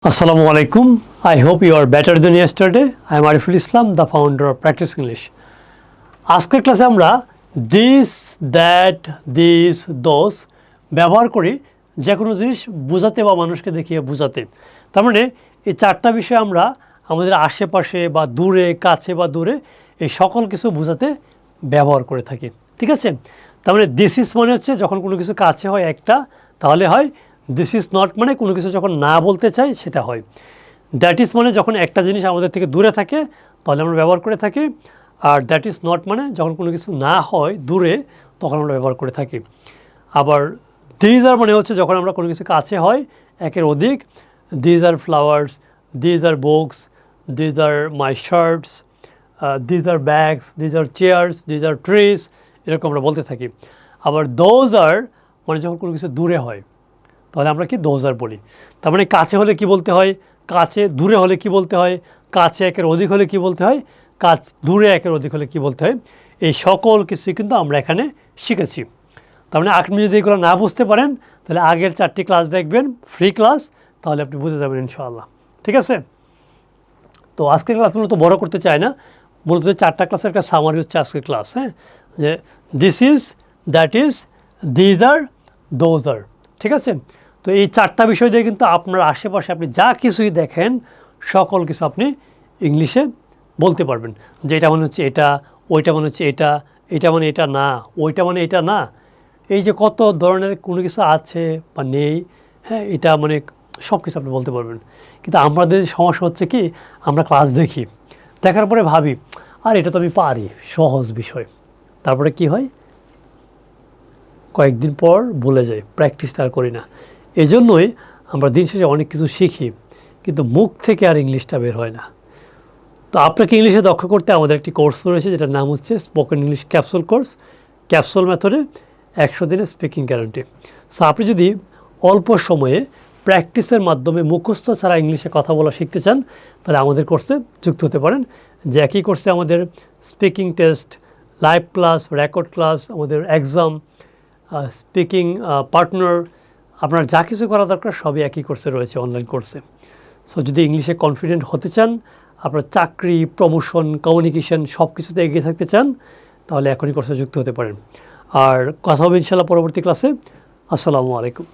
Assalamu alaikum. I hope you are better than yesterday. I am Ariful Islam, the founder of Practice English. আজকের ক্লাসে আমরা this, that, these, those ব্যবহার করি যে কোনো জিনিস বোঝাতে বা মানুষকে দেখিয়ে বোঝাতে। তার মানে এই চারটা বিষয় আমরা আমাদের আশেপাশে বা দূরে, কাছে বা দূরে এই সকল কিছু বোঝাতে ব্যবহার করে থাকি। ঠিক আছে? তার মানে দিস ইজ মানে হচ্ছে যখন কোনো কিছু কাছে হয় একটা, তাহলে হয় দিস ইজ নট, মানে কোনো কিছু যখন না বলতে চাই সেটা হয়। দ্যাট ইজ মানে যখন একটা জিনিস আমাদের থেকে দূরে থাকে তাহলে আমরা ব্যবহার করে থাকি। আর দ্যাট ইজ নট মানে যখন কোনো কিছু না হয় দূরে তখন আমরা ব্যবহার করে থাকি। আবার দিজ আর মানে হচ্ছে যখন আমরা কোনো কিছু কাছে হয় একের অধিক, these are flowers, these are books, these are my shirts, these are bags, these are chairs, these are trees, এরকম আমরা বলতে থাকি। আবার দোজ আর মানে যখন কোনো কিছু দূরে হয় তাহলে আমরা কি দোজ আর বলি। তার মানে কাছে হলে কি বলতে হয়, কাছে, দূরে হলে কি বলতে হয়, কাছে একের অধিক হলে কি বলতে হয়, দূরে একের অধিক হলে কি বলতে হয়, এই সকল কিছুই কিন্তু আমরা এখানে শিখেছি। তার মানে আপনি যদি এগুলো না বুঝতে পারেন তাহলে আগের 4টি ক্লাস দেখবেন, ফ্রি ক্লাস, তাহলে আপনি বুঝে যাবেন ইনশাআল্লাহ। ঠিক আছে? তো আজকের ক্লাস মূলত বড় করতে চাই না, মূলত 4টা ক্লাসের একটা সামারি হচ্ছে আজকের ক্লাস। হ্যাঁ, যে this is, that is, these are, those are. ঠিক আছে? তো এই 4টা বিষয় দিয়ে কিন্তু আপনার আশেপাশে আপনি যা কিছুই দেখেন সকল কিছু আপনি ইংলিশে বলতে পারবেন। যে এটা মানে হচ্ছে এটা, ওইটা মানে হচ্ছে এটা, এটা মানে এটা না, ওইটা মানে এটা না। এই যে কত ধরনের কোনো কিছু আছে বা নেই, হ্যাঁ, এটা মানে সব কিছু আপনি বলতে পারবেন। কিন্তু আমাদের সমস্যা হচ্ছে কি, আমরা ক্লাস দেখি, দেখার পরে ভাবি আর এটা তো আমি পারি, সহজ বিষয়। তারপরে কি হয়, কয়েকদিন পর ভুলে যাই, প্র্যাকটিসটা আর করি না। এজন্যই আমরা দিন শেষে অনেক কিছু শিখি কিন্তু মুখ থেকে আর ইংলিশটা বের হয় না। তো আপনাকে ইংলিশে দক্ষ করতে আমাদের একটি কোর্স রয়েছে যেটার নাম হচ্ছে spoken English capsule course, capsule মেথডে 100 দিনের স্পিকিং গ্যারান্টি। সো আপনি যদি অল্প সময়ে প্র্যাকটিসের মাধ্যমে মুখস্থ ছাড়া ইংলিশে কথা বলা শিখতে চান তাহলে আমাদের কোর্সে যুক্ত হতে পারেন। যে একই কোর্সে আমাদের speaking test, live class, record class, আমাদের এক্সাম, স্পিকিং পার্টনার, আপনার যা কিছু করা দরকার সবই একই কোর্সে রয়েছে, অনলাইন কোর্সে। সো যদি ইংলিশে কনফিডেন্ট হতে চান, আপনার চাকরি, প্রমোশন, কমিউনিকেশন সব কিছুতে এগিয়ে থাকতে চান তাহলে এখনই কোর্সে যুক্ত হতে পারেন। আর কথা হবে ইনশাআল্লাহ পরবর্তী ক্লাসে। আসসালামু আলাইকুম।